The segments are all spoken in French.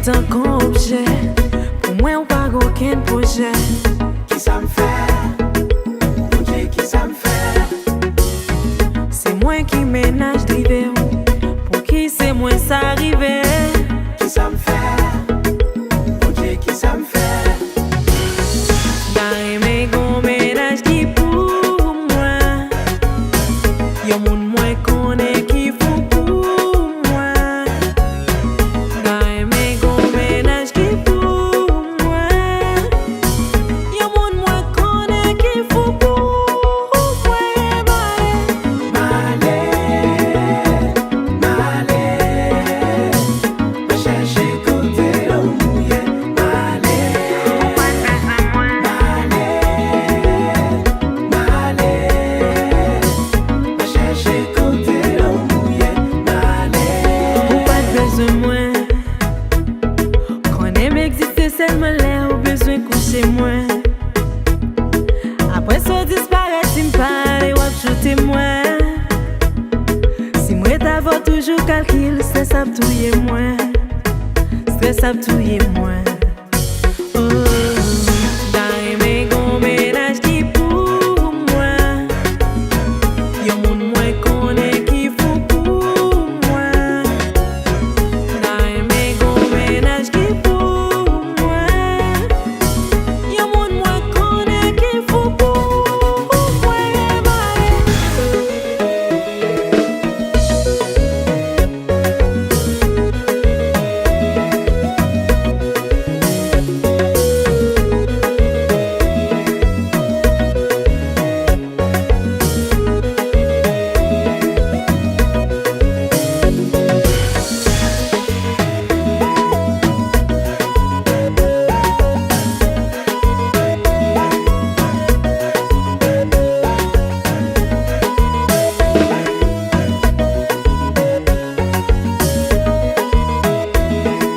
Tant qu'on objet, pour moi on pas aucun projet. Qui ça me fait? Pour Dieu qui ça me fait? C'est moi qui ménage d'hiver, pour qui c'est moi ça arrive. Qui ça me fait? Pour Dieu qui ça me fait? Dans mes gros ménages qui pour moi, y'a mon moins qu'on est qui faut pour moi. Dans mes gros ménages qui pour moi, y'a mon moins qu'on est qui faut pour moi. Malé, va chercher côté l'eau mouillée. Malé, va chercher côté l'eau mouillée. Ou pas de besoin moins. Qu'on aime exister seulement là ou besoin coucher moins. Après ça disparaît, si m'parle ou ajouter moins. Si moi t'avais toujours calcul, stress à touiller moins. Stress à touiller moins. Oh, dans mes gros ménages qui pour moi, y'a mon moins qu'on est qui faut pour moi. Dans mes gros ménages qui pour moi, y'a mon moins qu'on est qui faut pour moi.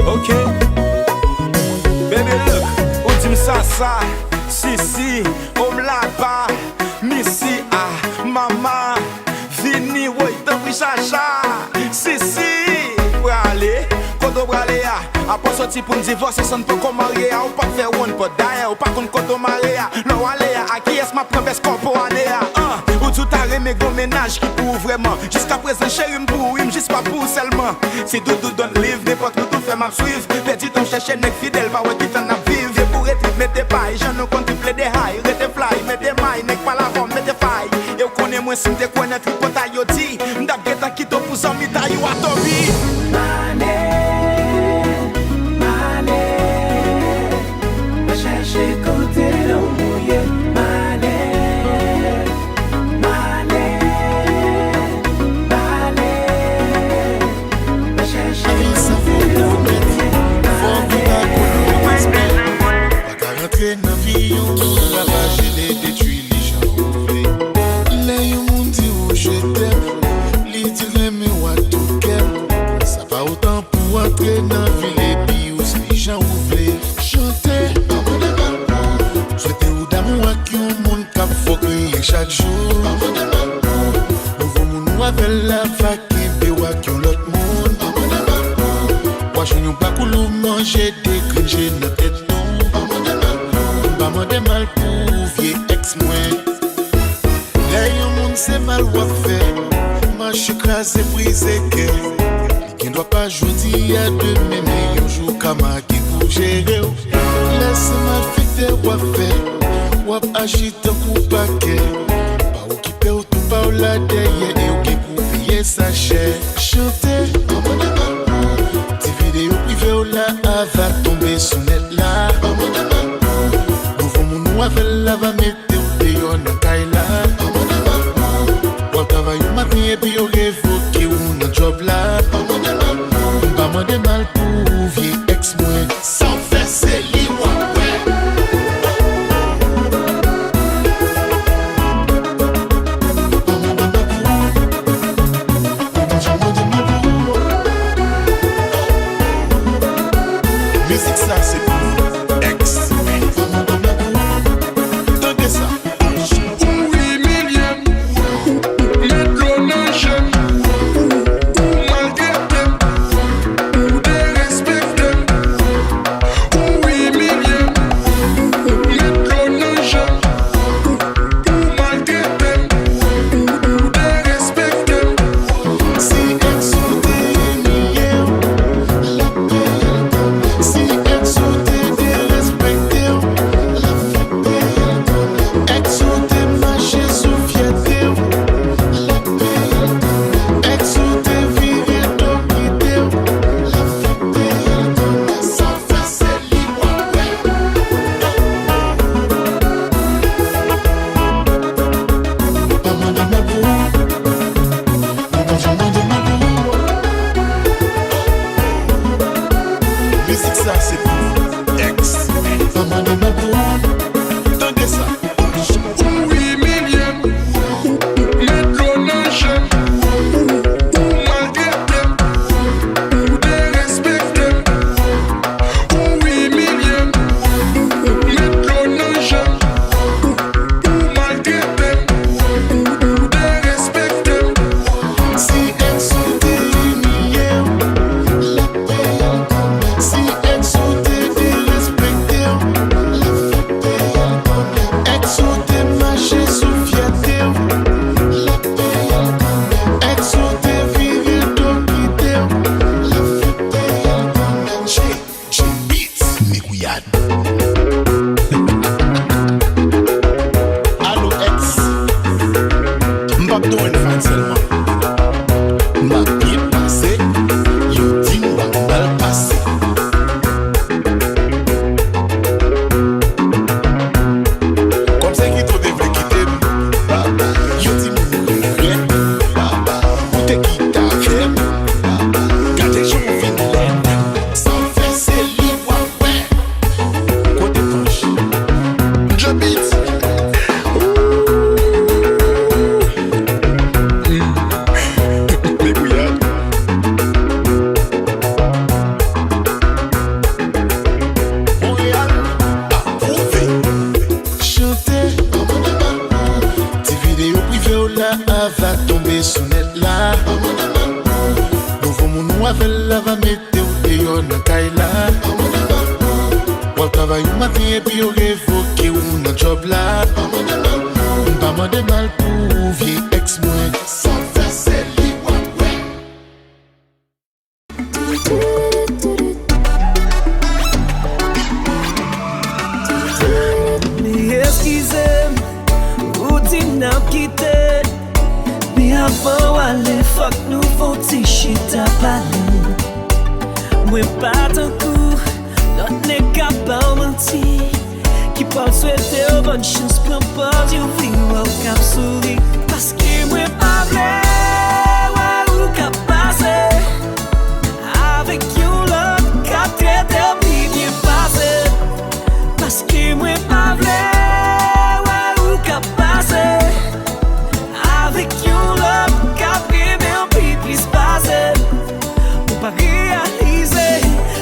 Ok, baby look, ou dit ça, si, on là-bas, Missy, ah, maman, vini, ouais, t'en pris chacha, si, pour aller, quand on va aller, après sorti pour me divorcer, ça ne peut qu'on marier, ou pas faire one, pas d'ailleurs, ou pas qu'on quand on marie, non, aller, à qui est-ce ma promesse qu'on peut aller, ou tout arrêt, mes gros ménages qui pour vraiment, jusqu'à présent, chérie, m'pour, juste pas pour seulement, si doudou donne livre, n'importe où, tout fait ma suivre, petit ton chercher nec fidèle, pas ouais qui fait n'a vivre, viens pour être, mets des pailles, j'en ai contemplé des high, rete fly, mets des mailles, nec pas la forme, mets des failles, et on connaît moi si m'te connaît, tripota yo dit, m'dap getan qui to pour s'en mita yo a tobi. Malé, va chercher côté l'eau mouillée. Malé, va chercher côté l'eau mouillée. Pas qu'à rentrer dans vie, on ravager les détruits, les gens ouvrés. Là, yon moun dit où je t'aime, li dire mais ou tout qu'aime. Ça pas autant pour entrer dans vie, les bios, les gens ouvrés. Chanter, souhaiter ou d'amour à qui on monde cap faut crier chaque jour. Nouveau moun ou avec la vague qui béwa qui on l'autre monde. Moi je n'ai pas coulou manger des gringes dans tête non. Pas moi de mal pour vieux ex-moi. Là yon monde c'est mal ou fait. Marche écrasé brisé que qui ne doit pas jouer à demain mais yon joue comme qui pour gérer. Laisse mal fait ou fait. Ou agite un coup paquet. Pas ou qui paie ou tout pas ou la derrière et ou qui pour payer sa chair. Chanter vidéo privée ou là va tomber sous net là. Nouveau moun ou avec la va mettre ou dehors dans caille là. Ou travail ou matin et puis ou révoqué ou dans job là. Pas moi de mal pour vieux ex-moi. ça c'est pour ex. Tendez ça. Oui, millième. Mettre l'eau dans j'aime. Malgré t'aime. Ou des respecter. Oui, millième. Mettre l'eau dans j'aime. Malgré t'aime. Ou des respecter. Si ex ou des millième. La paix. Si ex ou des respecter. La paix. Ex ou des marcher sous fierté. La paix. Ex ou des vivre d'occupé. La paix. Sans faire c'est libre. Maman de ma boue. Maman de ma boue. Musique ça c'est pour ex. Maman de ma boue. Tendez ça. Oui, millième. Mettre l'eau dans j'aime. Malgré t'aime. Ou des respecter. Oui, millième. Mettre l'eau dans j'aime. Malgré t'aime. Ou des respecter. Si ex ou des millième. La paix. Si ex ou des respecter. La paix. Ex ou des marcher sous fierté. La paix. Ex ou des vivre d'occupé. La paix. G-Beats, Mégouillade. Allo ex. M'pap do une fan seulement. M'a bien passé. Yo dit m'a mal passé. Comme ça qui trop devrait quitter. Baba. Yo dit m'a rien. Baba. Ou te quitte à faire. Baba. Gardez j'en fin l'air. Sans faire c'est libre. Ouais. Côté poche. J'habite. Mégouillade. Montréal, approuvé. Chanter, ti vidéo privée ou là, va tomber sous net là. Nouveau moun ou avec la va mettre ou dehors dans caille là. Ou travail ou matin et puis ou révoqué ou dans job là. Pas moins de mal pour vieux ex moi. Sans faire c'est libre, ouais. Me excusez, ou dit n'a quitté. Mais avant aller, fuck nous faut ti chita parler. Moi pas tant coup, l'autre n'est capable mentir. Qui parle souhaiter bonne chance, prends pas du vivre au cap souris. Parce que moi pas vrai, ouais, ou cap passer. Avec you l'autre, cap traité au bien passé. Parce que moi pas vrai, ouais, ou cap passer. Avec you l'autre, cap privé au plus passé. Ou pas réaliser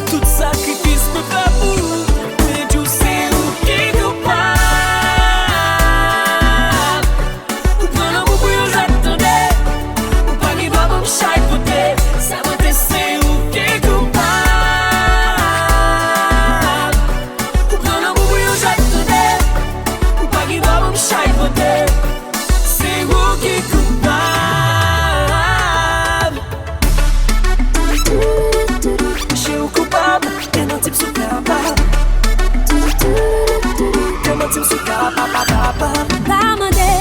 tout sacrifice me fait pour. Mais tu sais où qui coupable. Ou prendre un bout pour nous attendre. Ou pas qui doit me chaque côté. Ça va te c'est où qui coupable. Ou prendre un bout pour nous attendre. Ou pas qui doit me chaque côté. C'est où qui coupable. Je suis coupable, et non type sous capable. Et non type sous capable. Pas mandé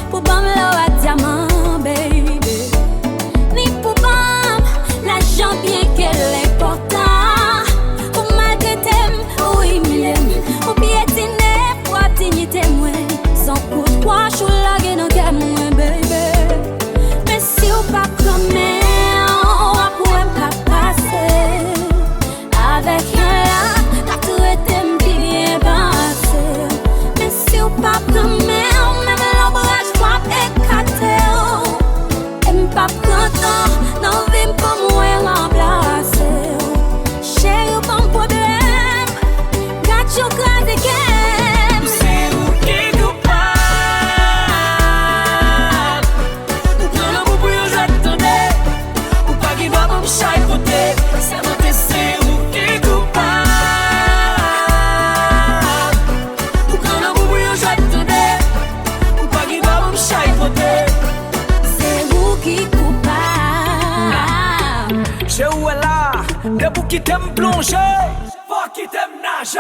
pour bam l'eau à diamant, baby. Ni pour bam l'argent bien qu'elle est important. Pour malgré t'aimes, oui m'aime. Pour piétiner, pour dignité moi. Sans coup de poing, je suis lagué dans le moi, baby. Mais si ou pas comme on va pouvoir me passer. Avec un là, t'as tout été bien passé. Mais si ou qui t'aime plonger, faut qui t'aime nager.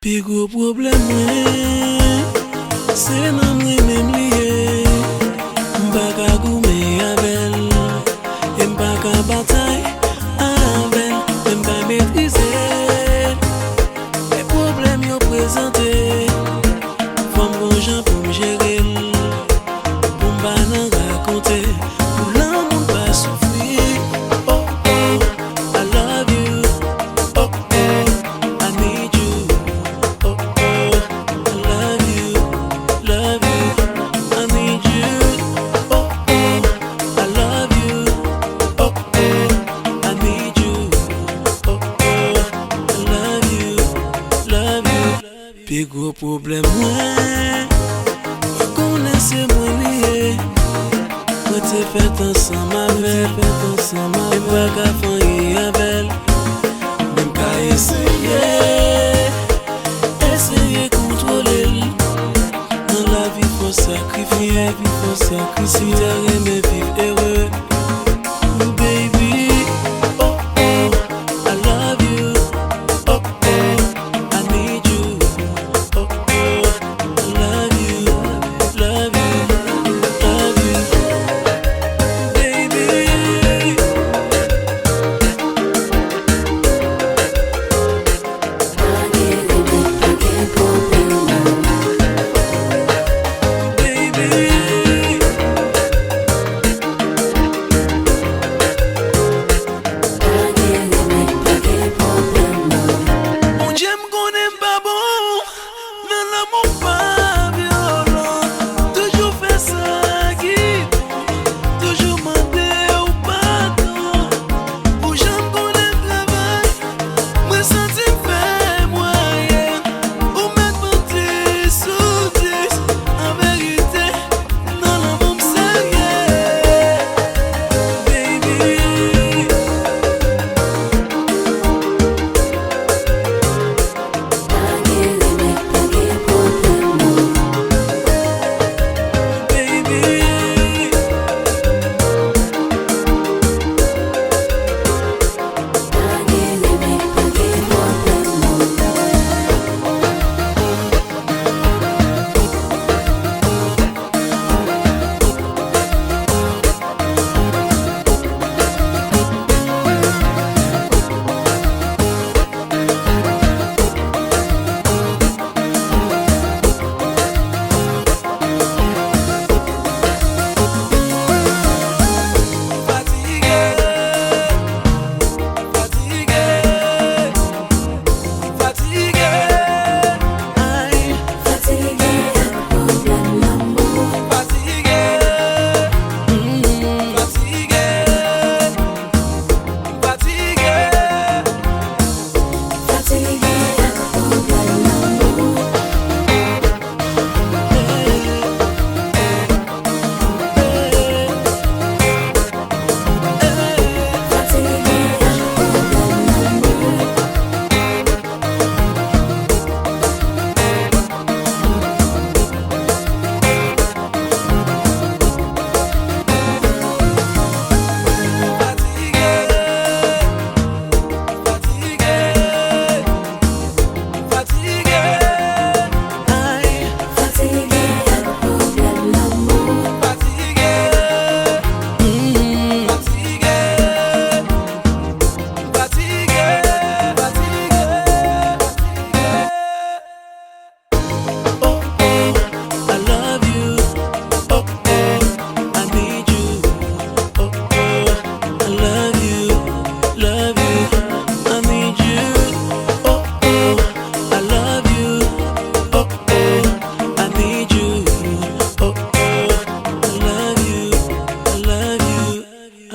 Pi gros problème, c'est nan mwen même lié. M'pa goumer avec, et m'pa bataille avec, et m'pa maîtriser. Les problèmes yo présenté, faut m'gonjan pour m'gérer, pour m'pa nan raconter, pour l'amour pas souffrir. Oh oh, I love you. Oh oh, I need you. Oh oh, I love you, I need you. Oh oh, I love you. Oh oh, I need you. Oh oh, I love you. Puis gros problème moi, connaissez moi lié. Moi t'es fait ensemble avec, et pas qu'à faire avec, même pas essayer. Essayer contrôler. Dans la vie faut sacrifier, si t'as aimé vivre heureux. Baby, oh oh, I love you. Oh oh, I need you. Oh oh, I love you, love you, baby.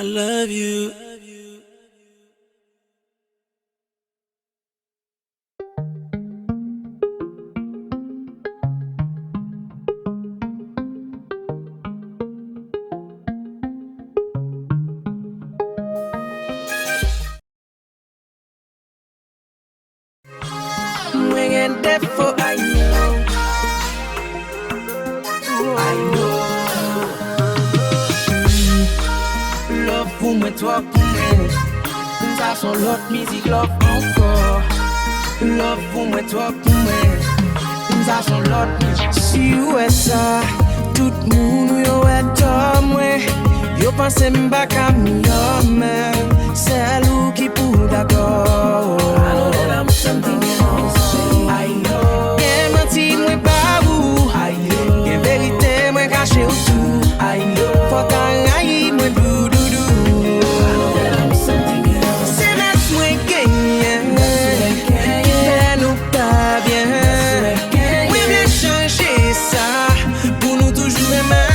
love you. Mwen defo I know. I know. Love pou mwen, toi pou mwen. Ça son l'autre musique, love encore. Love pou mwen, toi pou mwen. Ça son l'autre musique. Si ou est ça, tout moun yo est tom mwen. Yo pense m'ba ka mieux men. C'est l'ou qui pou d'accord. I know that I'm something else. I know. Gen menti mwen pa ou. I know. Gen vérité mwen caché ou tout. I know. Faut qu'un mwen dou dou dou. I know that I'm something else. C'est notre mwen gagne. Fait nous pas bien. Mwen bien changer ça pour nous toujours aimer.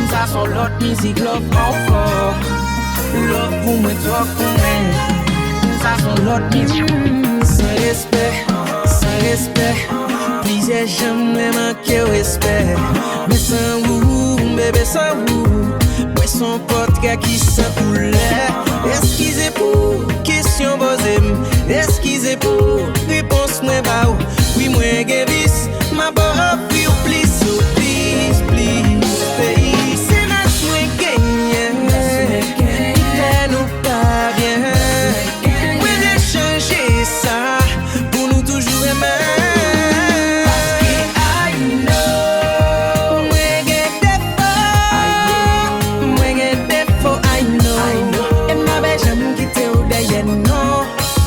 Ça son l'autre musique, love encore. Love pour moi, toi pour moi. Ça son l'autre musique. Sans respect. Plusieurs j'aime manquer au respect. Mais sans vous, bébé sans vous. Moi son portrait qui s'en coulait. Excusez pour question posée. Excusez pour réponse moi bah. Oui moi guévis, ma bonne puis please. C'est notre mwen gagne. Fait nous pas bien. Mwen bien changer ça pour nous toujours aimer. Parce que I know. Mwen gen défaut. I know. Et ma belle j'aime quitter ou derrière non.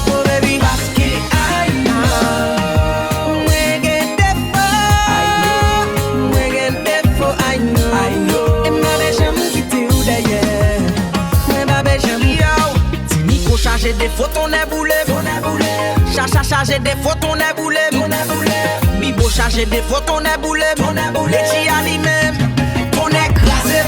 Oh baby. Parce que I know. Mwen gen défaut. Mwen gen défaut. I know. Et ma belle j'aime quitter ou derrière. Ma belle j'aime. Tini pour charger des photos on est boulé. Charger des photos on est boulé. Bibo charger des photos on est boulé. Les chia lui-même on est crasé.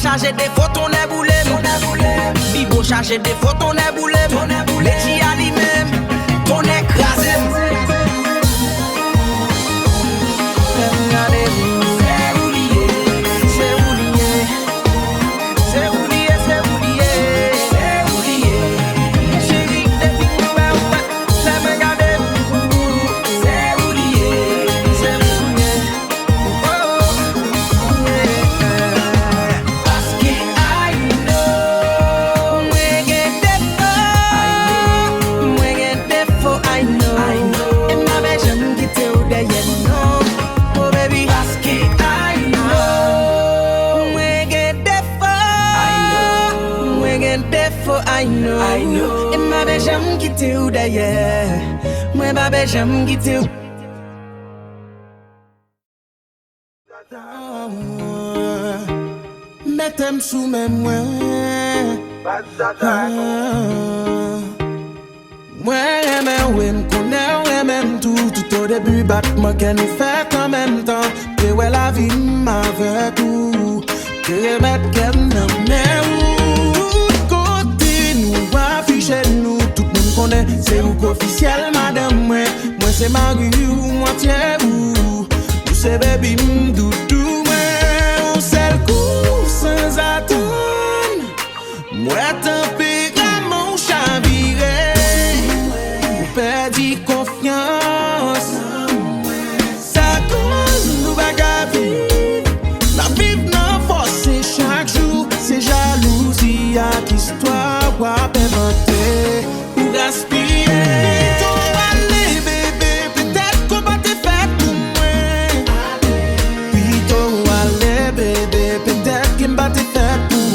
Charger des photos on est boulé. Bibo charger des photos on est boulé. Les chia lui-même on est crasé. I know. And my best j'aime quitter ou d'ailleurs. Moi, babé, j'aime quitter ou. Mettez-moi sous mes mains. Moi, ouais, m'connais, même tout au début, battement qu'elle nous fait en même temps. Que ouais, la vie m'avait tout. Que mettre qu'elle n'aimait où. Côté nous, afficher nous, tout le monde connaît. C'est où qu'officiel, madame, moi c'est Marie ou moitié ou. Ou c'est baby m'doudou, moi. Ou c'est le coup sans attendre. Moi, tempérament chaviré. Perdu confiance. Ça cause nous bagaille. La vie n'a forcé chaque jour. C'est jalousie à l'histoire ou à inventer ou gaspiller. Toi, allez bébé, peut-être qu'on va te faire pour moi. Puis toi, allez bébé, peut-être qu'on va te faire pour moi.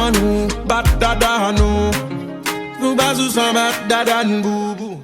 Anu, badada anu, nous bazou sans badada bou.